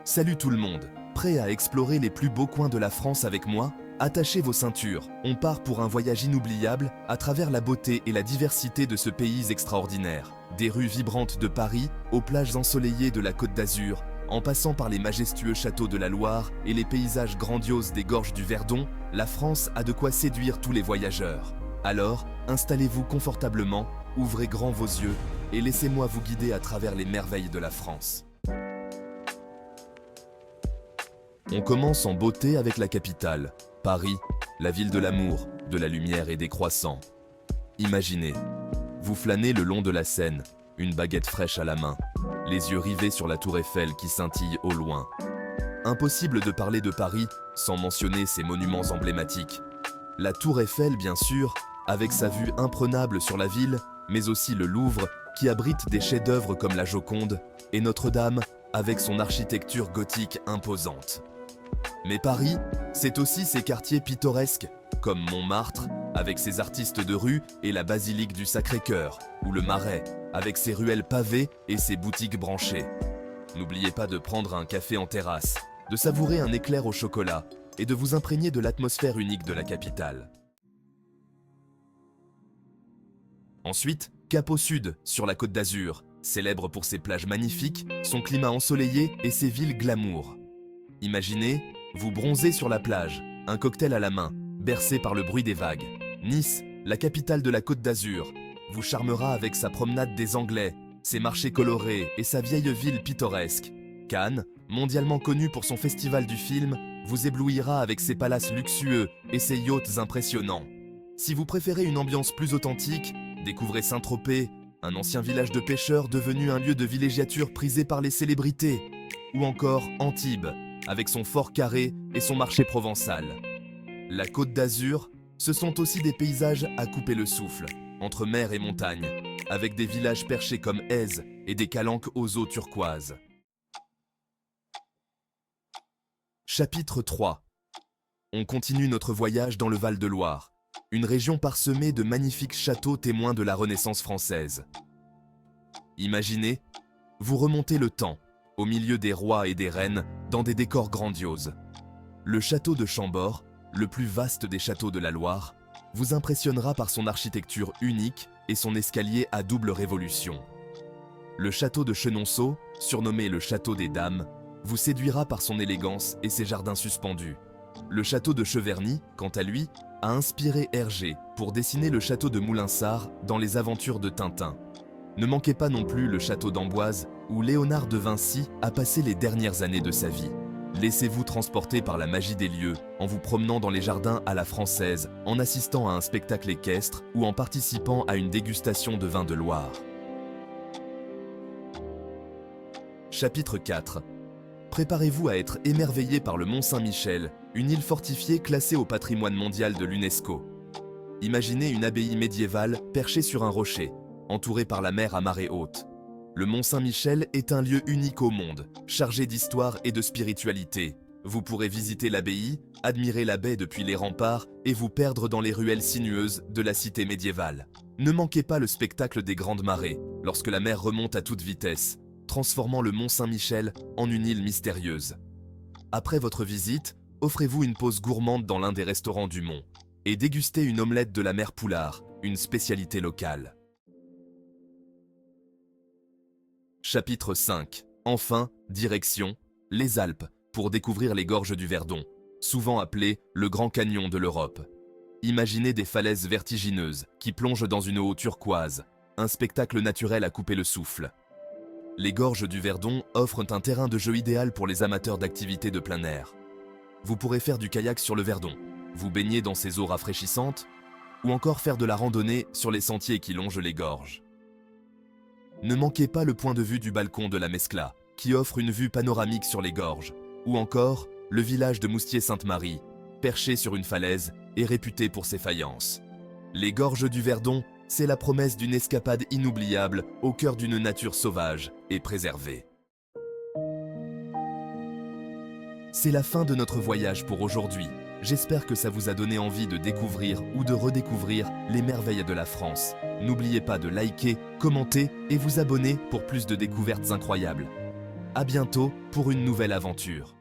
Salut tout le monde, prêt à explorer les plus beaux coins de la France avec moi? Attachez vos ceintures, on part pour un voyage inoubliable à travers la beauté et la diversité de ce pays extraordinaire. Des rues vibrantes de Paris, aux plages ensoleillées de la Côte d'Azur, en passant par les majestueux châteaux de la Loire et les paysages grandioses des gorges du Verdon, la France a de quoi séduire tous les voyageurs. Alors, installez-vous confortablement, ouvrez grand vos yeux et laissez-moi vous guider à travers les merveilles de la France. On commence en beauté avec la capitale, Paris, la ville de l'amour, de la lumière et des croissants. Imaginez, vous flânez le long de la Seine, une baguette fraîche à la main, les yeux rivés sur la tour Eiffel qui scintille au loin. Impossible de parler de Paris sans mentionner ses monuments emblématiques. La tour Eiffel, bien sûr, avec sa vue imprenable sur la ville, mais aussi le Louvre, qui abrite des chefs-d'œuvre comme la Joconde, et Notre-Dame, avec son architecture gothique imposante. Mais Paris, c'est aussi ses quartiers pittoresques, comme Montmartre, avec ses artistes de rue, et la basilique du Sacré-Cœur, ou le Marais, avec ses ruelles pavées et ses boutiques branchées. N'oubliez pas de prendre un café en terrasse, de savourer un éclair au chocolat, et de vous imprégner de l'atmosphère unique de la capitale. Ensuite, cap au sud, sur la Côte d'Azur, célèbre pour ses plages magnifiques, son climat ensoleillé et ses villes glamour. Imaginez, vous bronzez sur la plage, un cocktail à la main, bercé par le bruit des vagues. Nice, la capitale de la Côte d'Azur, vous charmera avec sa promenade des Anglais, ses marchés colorés et sa vieille ville pittoresque. Cannes, mondialement connue pour son festival du film, vous éblouira avec ses palaces luxueux et ses yachts impressionnants. Si vous préférez une ambiance plus authentique, découvrez Saint-Tropez, un ancien village de pêcheurs devenu un lieu de villégiature prisé par les célébrités. Ou encore Antibes, avec son fort carré et son marché provençal. La Côte d'Azur, ce sont aussi des paysages à couper le souffle, entre mer et montagne, avec des villages perchés comme Èze et des calanques aux eaux turquoises. Chapitre 3. On continue notre voyage dans le Val-de-Loire, une région parsemée de magnifiques châteaux témoins de la Renaissance française. Imaginez, vous remontez le temps, au milieu des rois et des reines, dans des décors grandioses. Le château de Chambord, le plus vaste des châteaux de la Loire, vous impressionnera par son architecture unique et son escalier à double révolution. Le château de Chenonceau, surnommé le château des dames, vous séduira par son élégance et ses jardins suspendus. Le château de Cheverny, quant à lui, a inspiré Hergé pour dessiner le château de Moulinsart dans les aventures de Tintin. Ne manquez pas non plus le château d'Amboise, où Léonard de Vinci a passé les dernières années de sa vie. Laissez-vous transporter par la magie des lieux en vous promenant dans les jardins à la française, en assistant à un spectacle équestre ou en participant à une dégustation de vin de Loire. Chapitre 4. Préparez-vous à être émerveillé par le Mont Saint-Michel, une île fortifiée classée au patrimoine mondial de l'UNESCO. Imaginez une abbaye médiévale perchée sur un rocher, entourée par la mer à marée haute. Le Mont Saint-Michel est un lieu unique au monde, chargé d'histoire et de spiritualité. Vous pourrez visiter l'abbaye, admirer la baie depuis les remparts et vous perdre dans les ruelles sinueuses de la cité médiévale. Ne manquez pas le spectacle des grandes marées, lorsque la mer remonte à toute vitesse, transformant le Mont Saint-Michel en une île mystérieuse. Après votre visite, offrez-vous une pause gourmande dans l'un des restaurants du Mont et dégustez une omelette de la mère Poulard, une spécialité locale. Chapitre 5. Enfin, direction les Alpes, pour découvrir les gorges du Verdon, souvent appelées le Grand Canyon de l'Europe. Imaginez des falaises vertigineuses qui plongent dans une eau turquoise, un spectacle naturel à couper le souffle. Les gorges du Verdon offrent un terrain de jeu idéal pour les amateurs d'activités de plein air. Vous pourrez faire du kayak sur le Verdon, vous baigner dans ses eaux rafraîchissantes, ou encore faire de la randonnée sur les sentiers qui longent les gorges. Ne manquez pas le point de vue du balcon de la Mescla, qui offre une vue panoramique sur les gorges, ou encore le village de Moustier-Sainte-Marie, perché sur une falaise et réputé pour ses faïences. Les gorges du Verdon, c'est la promesse d'une escapade inoubliable au cœur d'une nature sauvage et préservée. C'est la fin de notre voyage pour aujourd'hui. J'espère que ça vous a donné envie de découvrir ou de redécouvrir les merveilles de la France. N'oubliez pas de liker, commenter et vous abonner pour plus de découvertes incroyables. À bientôt pour une nouvelle aventure.